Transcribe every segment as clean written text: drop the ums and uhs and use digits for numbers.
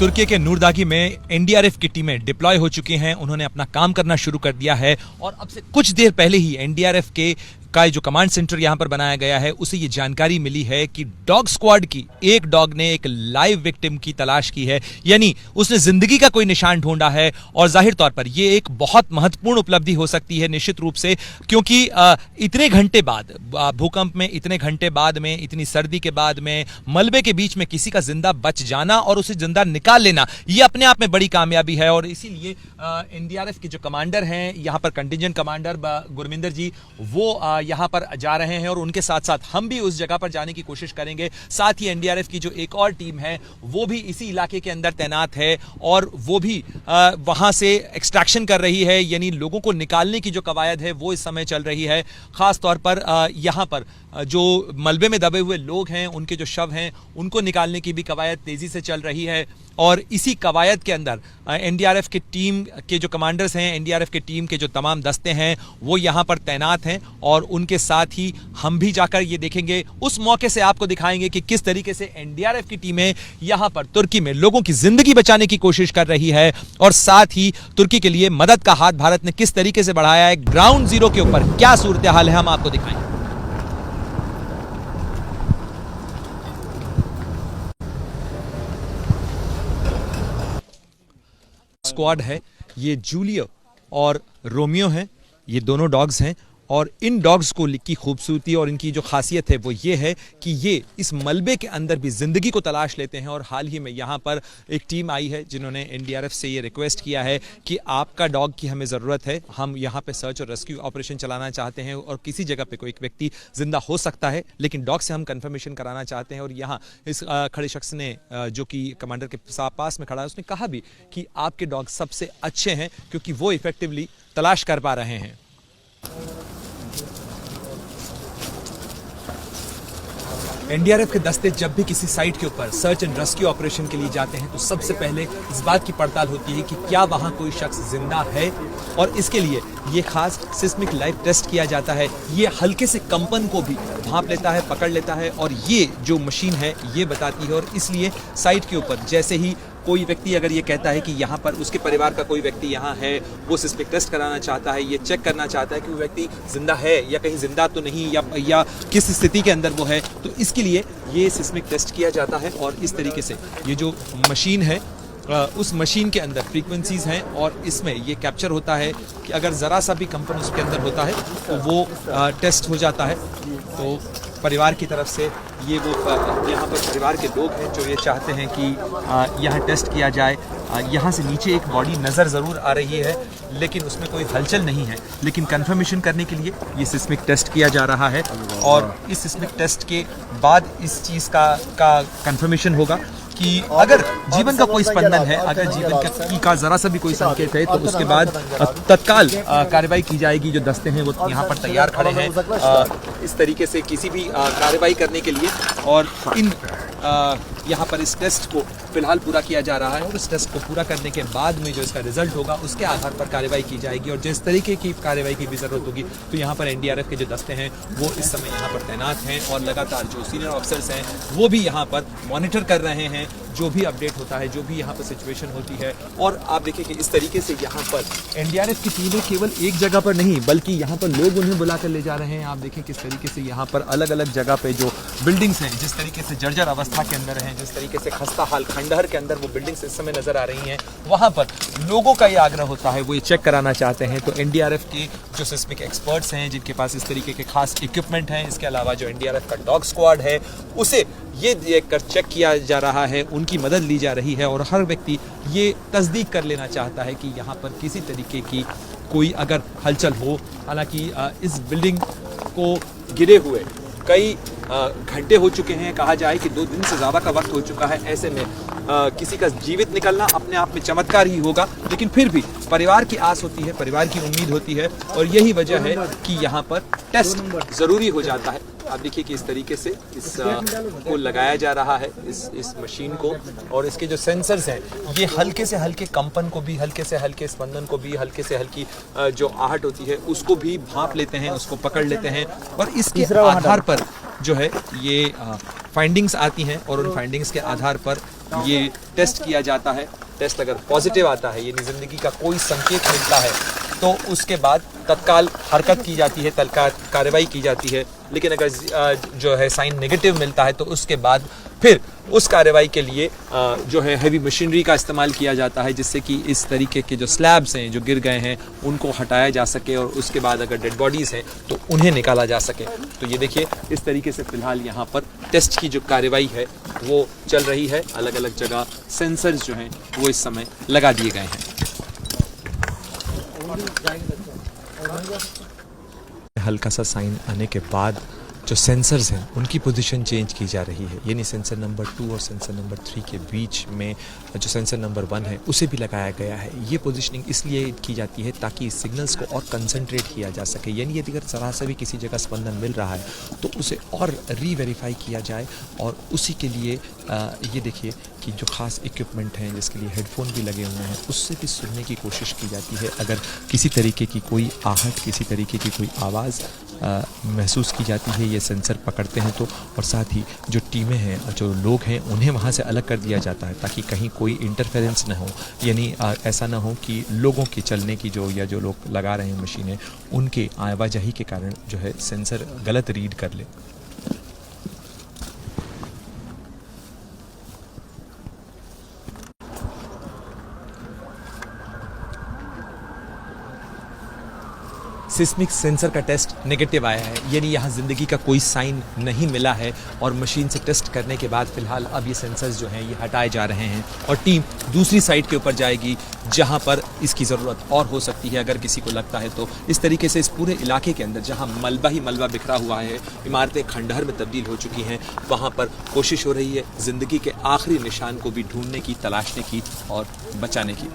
तुर्की के नूरदागी में एनडीआरएफ की टीमें डिप्लॉय हो चुकी हैं। उन्होंने अपना काम करना शुरू कर दिया है और अब से कुछ देर पहले ही एनडीआरएफ के जो कमांड सेंटर यहां पर बनाया गया है उसे ये जानकारी मिली है कि डॉग स्क्वाड की एक डॉग ने एक लाइव विक्टिम की तलाश की है, यानी उसने जिंदगी का कोई निशान ढूंढा है। और जाहिर तौर पर यह एक बहुत महत्वपूर्ण उपलब्धि हो सकती है निश्चित रूप से, क्योंकि इतने घंटे बाद भूकंप में, इतने घंटे बाद में, इतनी सर्दी के बाद में, मलबे के बीच में किसी का जिंदा बच जाना और उसे जिंदा निकाल लेना, यह अपने आप में बड़ी कामयाबी है। और इसीलिए एनडीआरएफ के जो कमांडर हैं यहां पर, कंटिजेंट कमांडर गुरमिंदर जी, वो यहां पर जा रहे हैं और उनके साथ साथ हम भी उस जगह पर जाने की कोशिश करेंगे। साथ ही एनडीआरएफ की जो एक और टीम है वो भी इसी इलाके के अंदर तैनात है और वो भी वहां से एक्सट्रैक्शन कर रही है, यानी लोगों को निकालने की जो कवायद है वो इस समय चल रही है। खास तौर पर यहां पर जो मलबे में दबे हुए लोग हैं, उनके जो शव हैं, उनको निकालने की भी कवायद तेजी से चल रही है। और इसी कवायद के अंदर एनडीआरएफ की टीम के जो कमांडर्स हैं, एनडीआरएफ की टीम के जो तमाम दस्ते हैं, वो यहां पर तैनात हैं और उनके साथ ही हम भी जाकर ये देखेंगे, उस मौके से आपको दिखाएंगे कि किस तरीके से एनडीआरएफ की टीमें यहां पर तुर्की में लोगों की जिंदगी बचाने की कोशिश कर रही है और साथ ही तुर्की के लिए मदद का हाथ भारत ने किस तरीके से बढ़ाया है। ग्राउंड जीरो के ऊपर क्या सूरत हाल है, हम आपको दिखाएंगे। स्क्वाड है, ये जूलियो और रोमियो हैं, ये दोनों डॉग्स हैं। और इन डॉग्स को की खूबसूरती और इनकी जो खासियत है वो ये है कि ये इस मलबे के अंदर भी ज़िंदगी को तलाश लेते हैं। और हाल ही में यहाँ पर एक टीम आई है जिन्होंने एनडीआरएफ से ये रिक्वेस्ट किया है कि आपका डॉग की हमें ज़रूरत है, हम यहाँ पे सर्च और रेस्क्यू ऑपरेशन चलाना चाहते हैं और किसी जगह पे कोई एक व्यक्ति ज़िंदा हो सकता है, लेकिन डॉग से हम कंफर्मेशन कराना चाहते हैं। और यहाँ इस खड़े शख्स ने, जो कि कमांडर के पास में खड़ा है, उसने कहा भी कि आपके डॉग सबसे अच्छे हैं क्योंकि वो इफेक्टिवली तलाश कर पा रहे हैं। एनडीआरएफ के दस्ते जब भी किसी साइट के ऊपर सर्च एंड रेस्क्यू ऑपरेशन के लिए जाते हैं तो सबसे पहले इस बात की पड़ताल होती है कि क्या वहां कोई शख्स जिंदा है, और इसके लिए ये खास सिस्मिक लाइव टेस्ट किया जाता है। ये हल्के से कंपन को भी भांप लेता है, पकड़ लेता है और ये जो मशीन है ये बताती है। और इसलिए साइट के ऊपर जैसे ही कोई व्यक्ति अगर ये कहता है कि यहाँ पर उसके परिवार का कोई व्यक्ति यहाँ है, वो सिस्मिक टेस्ट कराना चाहता है, ये चेक करना चाहता है कि वो व्यक्ति जिंदा है या कहीं जिंदा तो नहीं, या किस स्थिति के अंदर वो है, तो इसके लिए ये सिस्मिक टेस्ट किया जाता है। और इस तरीके से ये जो मशीन है, उस मशीन के अंदर फ्रीक्वेंसीज हैं और इसमें ये कैप्चर होता है कि अगर ज़रा सा भी कंपन उसके अंदर होता है तो वो टेस्ट हो जाता है। तो परिवार की तरफ से ये वो यहाँ पर परिवार के लोग हैं जो ये चाहते हैं कि यहाँ टेस्ट किया जाए। यहाँ से नीचे एक बॉडी नज़र ज़रूर आ रही है लेकिन उसमें कोई हलचल नहीं है, लेकिन कंफर्मेशन करने के लिए ये सिस्मिक टेस्ट किया जा रहा है। और इस सिस्मिक टेस्ट के बाद इस चीज़ का कंफर्मेशन होगा कि अगर जीवन का कोई स्पंदन है, अगर जीवन का जरा सा भी कोई संकेत है, तो उसके बाद तत्काल कार्रवाई की जाएगी। जो दस्ते हैं वो यहाँ पर तैयार खड़े हैं इस तरीके से किसी भी कार्रवाई करने के लिए। और इन यहाँ पर इस टेस्ट को फिलहाल पूरा किया जा रहा है और इस टेस्ट को पूरा करने के बाद में जो इसका रिजल्ट होगा उसके आधार पर कार्रवाई की जाएगी। और जिस तरीके की कार्रवाई की भी ज़रूरत होगी तो यहाँ पर एनडीआरएफ के जो दस्ते हैं वो इस समय यहाँ पर तैनात हैं और लगातार जो सीनियर ऑफिसर्स हैं वो भी यहाँ पर मॉनिटर कर रहे हैं जो भी अपडेट होता है, जो भी यहाँ पर सिचुएशन होती है। और आप देखिए कि इस तरीके से यहाँ पर एनडीआरएफ की टीमें केवल एक जगह पर नहीं बल्कि यहाँ पर लोग उन्हें बुला कर ले जा रहे हैं। आप देखें किस तरीके से यहाँ पर अलग अलग जगह पे जो बिल्डिंग्स हैं, जिस तरीके से जर्जर अवस्था के अंदर हैं, जिस तरीके से खस्ता हाल खंडहर के अंदर वो बिल्डिंग्स इस समय नजर आ रही हैं, वहाँ पर लोगों का ये आग्रह होता है, वो ये चेक कराना चाहते हैं। तो एनडीआरएफ के जो सिस्मिक एक्सपर्ट्स हैं जिनके पास इस तरीके के खास इक्विपमेंट हैं, इसके अलावा जो एनडीआरएफ का डॉग स्क्वाड है उसे ये देखकर चेक किया जा रहा है, उनकी मदद ली जा रही है। और हर व्यक्ति ये तस्दीक कर लेना चाहता है कि यहाँ पर किसी तरीके की कोई अगर हलचल हो। हालांकि इस बिल्डिंग को गिरे हुए कई घंटे हो चुके हैं, कहा जाए कि 2 दिन से ज़्यादा का वक्त हो चुका है। ऐसे में किसी का जीवित निकलना अपने आप में चमत्कार ही होगा, लेकिन फिर भी परिवार की आस होती है, परिवार की उम्मीद होती है और यही वजह है कि यहाँ पर टेस्ट ज़रूरी हो जाता है। आप देखिए कि इस तरीके से इस को लगाया जा रहा है, इस मशीन को, और इसके जो सेंसर्स हैं ये हल्के से हल्के कंपन को भी, हल्के से हल्के स्पंदन को भी, हल्के से हल्की जो आहट होती है उसको भी भांप लेते हैं, उसको पकड़ लेते हैं। और इसके आधार पर जो है ये फाइंडिंग्स आती हैं और उन फाइंडिंग्स के आधार पर ये टेस्ट किया जाता है। टेस्ट अगर पॉजिटिव आता है, यानी ज़िंदगी का कोई संकेत मिलता है, तो उसके बाद तत्काल हरकत की जाती है, तत्काल कार्रवाई की जाती है। लेकिन अगर जो है साइन नेगेटिव मिलता है, तो उसके बाद फिर उस कार्रवाई के लिए जो है हैवी मशीनरी का इस्तेमाल किया जाता है, जिससे कि इस तरीके के जो स्लैब्स हैं जो गिर गए हैं उनको हटाया जा सके, और उसके बाद अगर डेड बॉडीज़ हैं तो उन्हें निकाला जा सके। तो ये देखिए, इस तरीके से फ़िलहाल यहाँ पर टेस्ट की जो कार्रवाई है वो चल रही है। अलग अलग जगह सेंसर्स जो हैं वो इस समय लगा दिए गए हैं। हल्का सा साइन आने के बाद जो सेंसर्स हैं उनकी पोजीशन चेंज की जा रही है, यानी सेंसर नंबर 2 और सेंसर नंबर 3 के बीच में जो सेंसर नंबर 1 है उसे भी लगाया गया है। ये पोजीशनिंग इसलिए की जाती है ताकि सिग्नल्स को और कंसंट्रेट किया जा सके, यानी यदि अगर ज़रा सा भी किसी जगह स्पंदन मिल रहा है तो उसे और रीवेरीफाई किया जाए। और उसी के लिए ये देखिए कि जो ख़ास इक्विपमेंट हैं जिसके लिए हेडफोन भी लगे हुए हैं, उससे भी सुनने की कोशिश की जाती है। अगर किसी तरीके की कोई आहट, किसी तरीके की कोई आवाज़ महसूस की जाती है, ये सेंसर पकड़ते हैं तो, और साथ ही जो टीमें हैं, जो लोग हैं, उन्हें वहाँ से अलग कर दिया जाता है ताकि कहीं कोई इंटरफेरेंस ना हो, यानी ऐसा ना हो कि लोगों के चलने की या जो लोग लगा रहे हैं मशीनें, उनके आवाजाही के कारण जो है सेंसर गलत रीड कर ले। सिस्मिक सेंसर का टेस्ट नेगेटिव आया है, यानी यहाँ ज़िंदगी का कोई साइन नहीं मिला है, और मशीन से टेस्ट करने के बाद फ़िलहाल अब ये सेंसर्स जो हैं ये हटाए जा रहे हैं, और टीम दूसरी साइट के ऊपर जाएगी जहाँ पर इसकी ज़रूरत और हो सकती है अगर किसी को लगता है तो। इस तरीके से इस पूरे इलाके के अंदर जहाँ मलबा ही मलबा बिखरा हुआ है, इमारतें खंडहर में तब्दील हो चुकी हैं, वहाँ पर कोशिश हो रही है ज़िंदगी के आखिरी निशान को भी ढूंढने की, तलाशने की और बचाने की।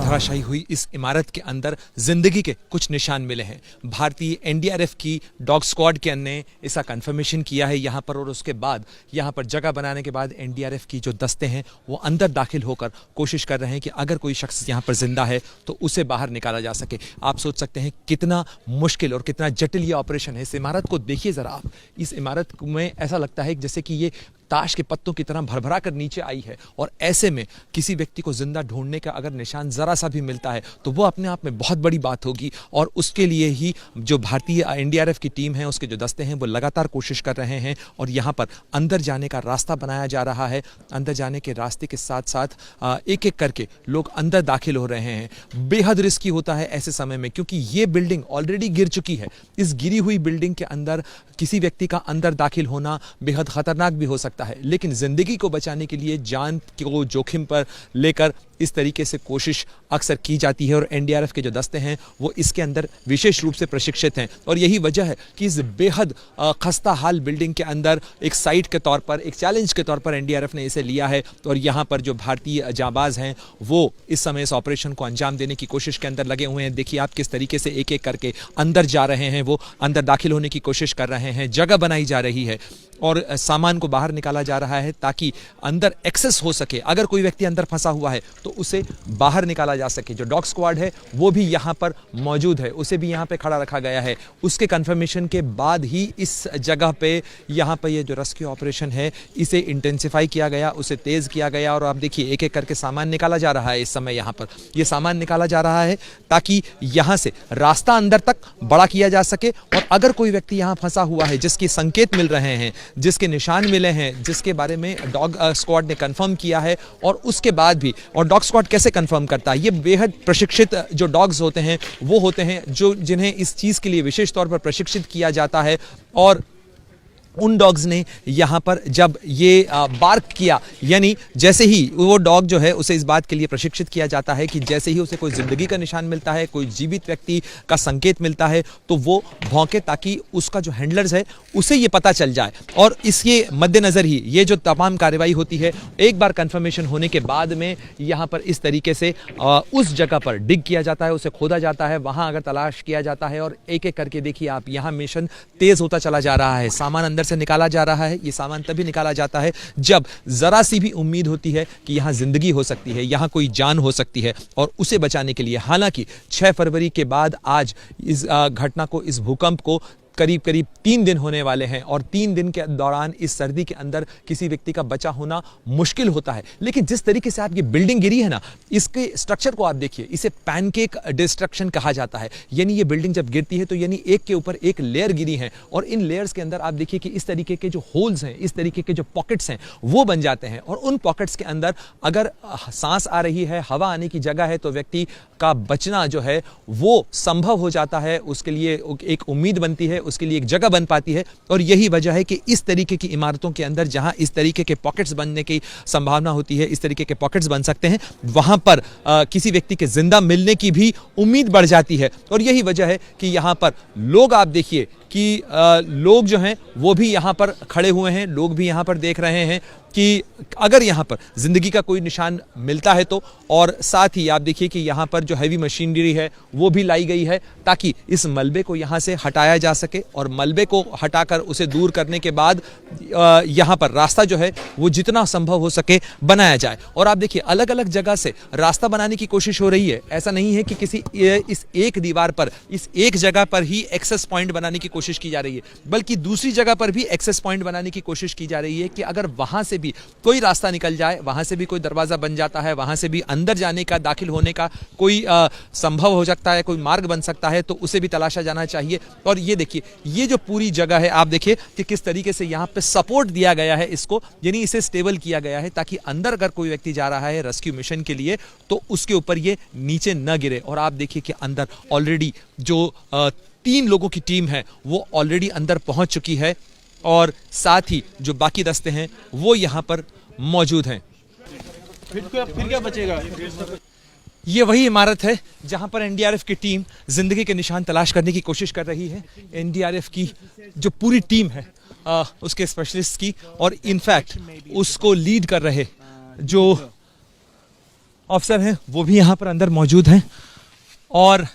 धराशायी हुई इस इमारत के अंदर जिंदगी के कुछ निशान मिले हैं। भारतीय एनडीआरएफ की डॉग स्क्वाड के ने इसका कंफर्मेशन किया है यहाँ पर, और उसके बाद यहाँ पर जगह बनाने के बाद एनडीआरएफ की जो दस्ते हैं वो अंदर दाखिल होकर कोशिश कर रहे हैं कि अगर कोई शख्स यहाँ पर जिंदा है तो उसे बाहर निकाला जा सके। आप सोच सकते हैं कितना मुश्किल और कितना जटिल ये ऑपरेशन है। इस इमारत को देखिए ज़रा आप, इस इमारत में ऐसा लगता है जैसे कि ये ताश के पत्तों की तरह भरभरा कर नीचे आई है, और ऐसे में किसी व्यक्ति को जिंदा ढूंढने का अगर निशान जरा सा भी मिलता है तो वो अपने आप में बहुत बड़ी बात होगी। और उसके लिए ही जो भारतीय एनडीआरएफ की टीम है, उसके जो दस्ते हैं, वो लगातार कोशिश कर रहे हैं, और यहाँ पर अंदर जाने का रास्ता बनाया जा रहा है। अंदर जाने के रास्ते के साथ साथ एक एक करके लोग अंदर दाखिल हो रहे हैं। बेहद रिस्की होता है ऐसे समय में, क्योंकि ये बिल्डिंग ऑलरेडी गिर चुकी है। इस गिरी हुई बिल्डिंग के अंदर किसी व्यक्ति का अंदर दाखिल होना बेहद खतरनाक भी हो सकता है, लेकिन जिंदगी को बचाने के लिए जान को जोखिम पर लेकर इस तरीके से कोशिश अक्सर की जाती है, और एनडीआरएफ के जो दस्ते हैं वो इसके अंदर विशेष रूप से प्रशिक्षित हैं। और यही वजह है कि इस बेहद खस्ता हाल बिल्डिंग के अंदर एक साइट के तौर पर, एक चैलेंज के तौर पर एनडीआरएफ ने इसे लिया है। और यहाँ पर जो भारतीय जाबाज हैं वो इस समय इस ऑपरेशन को अंजाम देने की कोशिश के अंदर लगे हुए हैं। देखिए आप किस तरीके से एक एक करके अंदर जा रहे हैं, वो अंदर दाखिल होने की कोशिश कर रहे हैं। जगह बनाई जा रही है और सामान को बाहर निकाला जा रहा है ताकि अंदर एक्सेस हो सके। अगर कोई व्यक्ति अंदर फंसा हुआ है तो उसे बाहर निकाला जा सके। जो डॉग स्क्वाड है वो भी यहाँ पर मौजूद है, उसे भी यहाँ पे खड़ा रखा गया है। उसके कंफर्मेशन के बाद ही इस जगह पे यहाँ पर ये जो रेस्क्यू ऑपरेशन है इसे इंटेंसिफाई किया गया, उसे तेज किया गया। और आप देखिए एक एक करके सामान निकाला जा रहा है। इस समय यहाँ पर ये सामान निकाला जा रहा है ताकि यहाँ से रास्ता अंदर तक बड़ा किया जा सके। और अगर कोई व्यक्ति यहाँ फंसा हुआ है जिसके संकेत मिल रहे हैं, जिसके निशान मिले हैं, जिसके बारे में डॉग स्क्वाड ने कंफर्म किया है, और उसके बाद भी, और डॉग स्क्वाड कैसे कंफर्म करता है, ये बेहद प्रशिक्षित जो डॉग्स होते हैं वो होते हैं जो जिन्हें इस चीज़ के लिए विशेष तौर पर प्रशिक्षित किया जाता है। और उन डॉग्स ने यहाँ पर जब ये बार्क किया, यानी जैसे ही वो डॉग जो है उसे इस बात के लिए प्रशिक्षित किया जाता है कि जैसे ही उसे कोई ज़िंदगी का निशान मिलता है, कोई जीवित व्यक्ति का संकेत मिलता है, तो वो भौंके ताकि उसका जो हैंडलर्स है उसे ये पता चल जाए। और इसके मद्देनज़र ही ये जो तमाम कार्रवाई होती है। एक बार कन्फर्मेशन होने के बाद में यहाँ पर इस तरीके से उस जगह पर डिग किया जाता है, उसे खोदा जाता है, वहाँ अगर तलाश किया जाता है। और एक एक करके देखिए आप, यहाँ मिशन तेज़ होता चला जा रहा है, सामान अंदर से निकाला जा रहा है। ये सामान तभी निकाला जाता है जब जरा सी भी उम्मीद होती है कि यहाँ जिंदगी हो सकती है, यहाँ कोई जान हो सकती है, और उसे बचाने के लिए। हालांकि 6 फरवरी के बाद आज इस घटना को, इस भूकंप को करीब करीब 3 दिन होने वाले हैं और 3 दिन के दौरान इस सर्दी के अंदर किसी व्यक्ति का बचा होना मुश्किल होता है। लेकिन जिस तरीके से आप ये बिल्डिंग गिरी है ना, इसके स्ट्रक्चर को आप देखिए, इसे पैनकेक डिस्ट्रक्शन कहा जाता है। यानी ये बिल्डिंग जब गिरती है तो यानी एक के ऊपर एक लेयर गिरी है और इन लेयर्स के अंदर आप देखिए कि इस तरीके के जो होल्स हैं, इस तरीके के जो पॉकेट्स हैं वो बन जाते हैं और उन पॉकेट्स के अंदर अगर सांस आ रही है, हवा आने की जगह है तो व्यक्ति का बचना जो है वो संभव हो जाता है। उसके लिए एक उम्मीद बनती है, उसके लिए एक जगह बन पाती है और यही वजह है कि इस तरीके की इमारतों के अंदर जहां इस तरीके के पॉकेट्स बनने की संभावना होती है, इस तरीके के पॉकेट्स बन सकते हैं, वहां पर किसी व्यक्ति के जिंदा मिलने की भी उम्मीद बढ़ जाती है। और यही वजह है कि यहां पर लोग आप देखिए कि लोग जो हैं वो भी यहाँ पर खड़े हुए हैं, लोग भी यहाँ पर देख रहे हैं कि अगर यहाँ पर जिंदगी का कोई निशान मिलता है तो, और साथ ही आप देखिए कि यहाँ पर जो हैवी मशीनरी है वो भी लाई गई है ताकि इस मलबे को यहाँ से हटाया जा सके और मलबे को हटाकर उसे दूर करने के बाद यहाँ पर रास्ता जो है वो जितना संभव हो सके बनाया जाए। और आप देखिए अलग अलग जगह से रास्ता बनाने की कोशिश हो रही है। ऐसा नहीं है कि किसी इस एक दीवार पर, इस एक जगह पर ही एक्सेस पॉइंट बनाने की कोशिश की जा रही है, बल्कि दूसरी जगह पर भी एक्सेस पॉइंट बनाने की कोशिश की जा रही है कि अगर वहां से भी कोई रास्ता निकल जाए, वहां से भी कोई दरवाजा बन जाता है, वहां से भी अंदर जाने का, दाखिल होने का कोई संभव हो सकता है, कोई मार्ग बन सकता है, तो उसे भी तलाशा जाना चाहिए। और ये देखिए ये जो पूरी जगह है आप देखिए कि किस तरीके से यहाँ पे सपोर्ट दिया गया है इसको, यानी इसे स्टेबल किया गया है ताकि अंदर अगर कोई व्यक्ति जा रहा है रेस्क्यू मिशन के लिए तो उसके ऊपर ये नीचे न गिरे। और आप देखिए कि अंदर ऑलरेडी जो 3 लोगों की टीम है वो ऑलरेडी अंदर पहुंच चुकी है और साथ ही जो बाकी दस्ते हैं वो यहाँ पर मौजूद हैं। फिर क्या बचेगा? ये वही इमारत है जहां पर एनडीआरएफ की टीम जिंदगी के निशान तलाश करने की कोशिश कर रही है। एनडीआरएफ की जो पूरी टीम है उसके स्पेशलिस्ट की, और इनफैक्ट उसको लीड कर रहे जो ऑफिसर हैं वो भी यहाँ पर अंदर मौजूद हैं और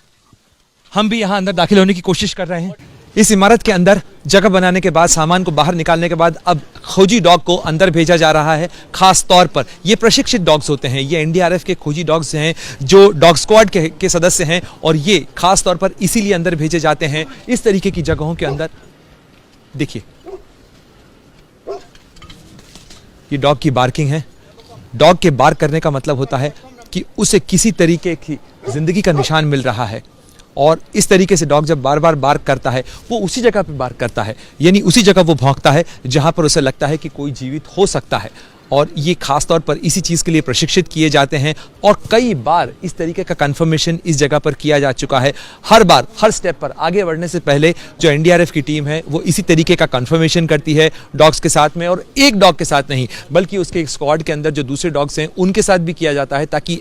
हम भी यहाँ अंदर दाखिल होने की कोशिश कर रहे हैं। इस इमारत के अंदर जगह बनाने के बाद, सामान को बाहर निकालने के बाद अब खोजी डॉग को अंदर भेजा जा रहा है। खास तौर पर ये प्रशिक्षित डॉग्स होते हैं, ये एनडीआरएफ के खोजी डॉग्स हैं जो डॉग स्क्वाड के सदस्य हैं और ये खास तौर पर इसीलिए अंदर भेजे जाते हैं इस तरीके की जगहों के अंदर। देखिए ये डॉग की बार्किंग है। डॉग के बार्क करने का मतलब होता है कि उसे किसी तरीके की जिंदगी का निशान मिल रहा है और इस तरीके से डॉग जब बार बार बार्क करता है वो उसी जगह पे बार्क करता है, यानी उसी जगह वो भौंकता है जहां पर उसे लगता है कि कोई जीवित हो सकता है। और ये खास तौर पर इसी चीज़ के लिए प्रशिक्षित किए जाते हैं और कई बार इस तरीके का कंफर्मेशन इस जगह पर किया जा चुका है। हर बार हर स्टेप पर आगे बढ़ने से पहले जो एनडीआरएफ की टीम है वो इसी तरीके का कंफर्मेशन करती है डॉग्स के साथ में, और एक डॉग के साथ नहीं बल्कि उसके एक स्क्वाड के अंदर जो दूसरे डॉग्स हैं उनके साथ भी किया जाता है ताकि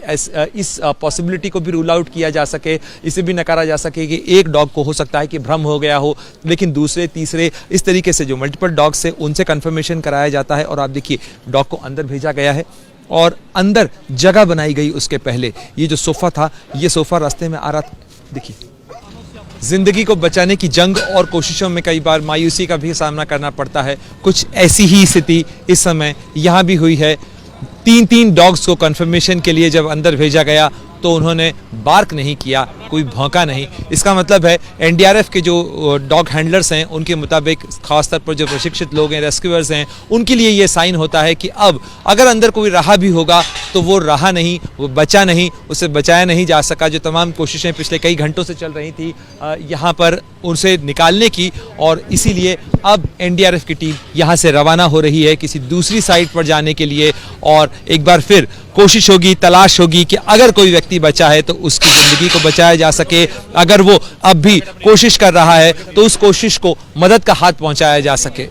इस पॉसिबिलिटी को भी रूल आउट किया जा सके, इसे भी नकारा जा सके कि एक डॉग को हो सकता है कि भ्रम हो गया हो, लेकिन दूसरे तीसरे इस तरीके से जो मल्टीपल डॉग्स है उनसे कंफर्मेशन कराया जाता है। और आप देखिए डॉग को अंदर भेजा गया है और अंदर जगह बनाई गई। उसके पहले ये जो सोफा था, ये सोफा रास्ते में आ रहा था। देखिए जिंदगी को बचाने की जंग और कोशिशों में कई बार मायूसी का भी सामना करना पड़ता है। कुछ ऐसी ही स्थिति इस समय यहाँ भी हुई है। 3 डॉग्स को कंफर्मेशन के लिए जब अंदर भेजा गया तो उन्होंने बार्क नहीं किया, कोई भौंका नहीं। इसका मतलब है एनडीआरएफ के जो डॉग हैंडलर्स हैं उनके मुताबिक, खासतौर पर जो प्रशिक्षित लोग हैं, रेस्क्यूअर्स हैं, उनके लिए ये साइन होता है कि अब अगर अंदर कोई रहा भी होगा तो वो रहा नहीं, वो बचा नहीं, उसे बचाया नहीं जा सका। जो तमाम कोशिशें पिछले कई घंटों से चल रही थी यहाँ पर उसे निकालने की, और इसीलिए अब एनडीआरएफ की टीम यहाँ से रवाना हो रही है किसी दूसरी साइट पर जाने के लिए। और एक बार फिर कोशिश होगी, तलाश होगी कि अगर कोई व्यक्ति बचा है तो उसकी जिंदगी को बचाया जा सके। अगर वो अब भी कोशिश कर रहा है तो उस कोशिश को मदद का हाथ पहुंचाया जा सके।